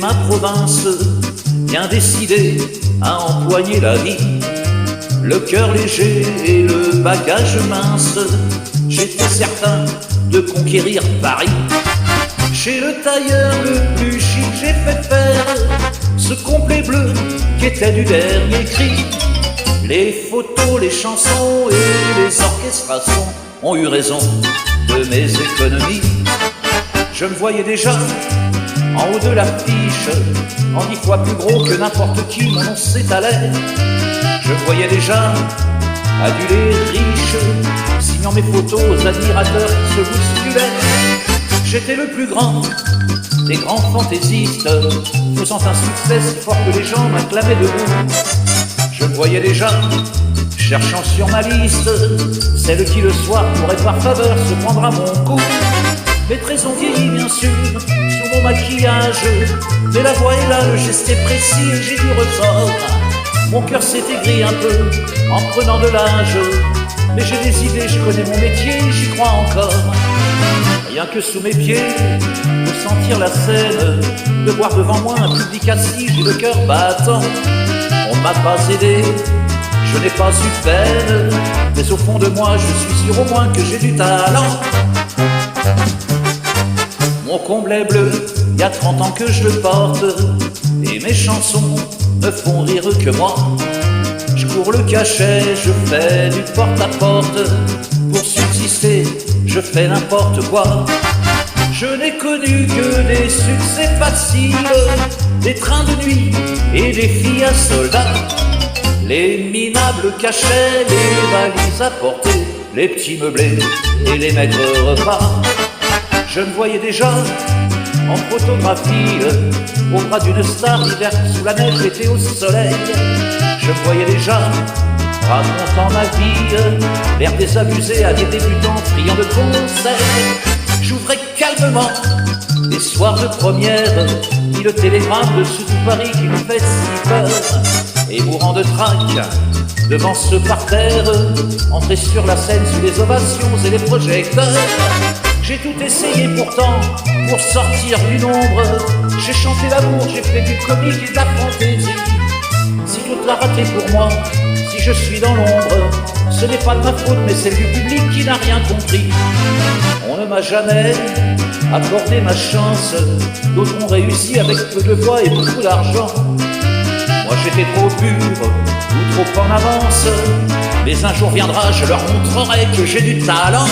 ma province, bien décidé à empoigner la vie. Le cœur léger et le bagage mince, j'étais certain de conquérir Paris. Chez le tailleur le plus chic, j'ai fait faire ce complet bleu qui était du dernier cri. Les photos, les chansons et les orchestrations ont eu raison de mes économies. Je me voyais déjà en haut de l'affiche, en 10 fois plus gros que n'importe qui, mon nom s'étalait. Je me voyais déjà adulé, riche, signant mes photos aux admirateurs qui se bousculaient. J'étais le plus grand des grands fantaisistes, faisant un succès si fort que les gens m'acclamaient debout. Je me voyais déjà cherchant sur ma liste celle qui le soir pourrait par faveur se prendre à mon cou. Mes traits ont vieilli bien sûr sous mon maquillage, mais la voix est là, le geste est précis et j'ai du ressort. Mon cœur s'est aigri un peu en prenant de l'âge, mais j'ai des idées, je connais mon métier, j'y crois encore. Rien que sous mes pieds, de sentir la scène, de voir devant moi un public assis, j'ai le cœur battant. On m'a pas aidé, je n'ai pas eu peine, mais au fond de moi, je suis sûr au moins que j'ai du talent. Mon comble est bleu, il y a 30 ans que je le porte, et mes chansons ne font rire que moi. Je cours le cachet, je fais du porte-à-porte, pour subsister, je fais n'importe quoi. Je n'ai connu que des succès faciles, des trains de nuit et des filles à soldats. Les minables cachets, les valises à porter, les petits meublés et les maigres repas. Je me voyais déjà en photographie, au bras d'une star, l'hiver sous la neige, l'été au soleil. Je me voyais déjà racontant ma vie, l'air désabusé à des débutants friands de conseils. J'ouvrais calmement les soirs de première, puis le télégramme de sous tout Paris qui nous fait si peur. Et mourant de trac devant ce parterre, entrer sur la scène sous les ovations et les projecteurs. J'ai tout essayé pourtant pour sortir du nombre. J'ai chanté l'amour, j'ai fait du comique et de la fantaisie. Si tout a raté pour moi, si je suis dans l'ombre, ce n'est pas de ma faute mais celle du public qui n'a rien compris. On ne m'a jamais accordé ma chance, d'autres ont réussi avec peu de voix et beaucoup d'argent. Moi j'étais trop pur ou trop en avance, mais un jour viendra, je leur montrerai que j'ai du talent.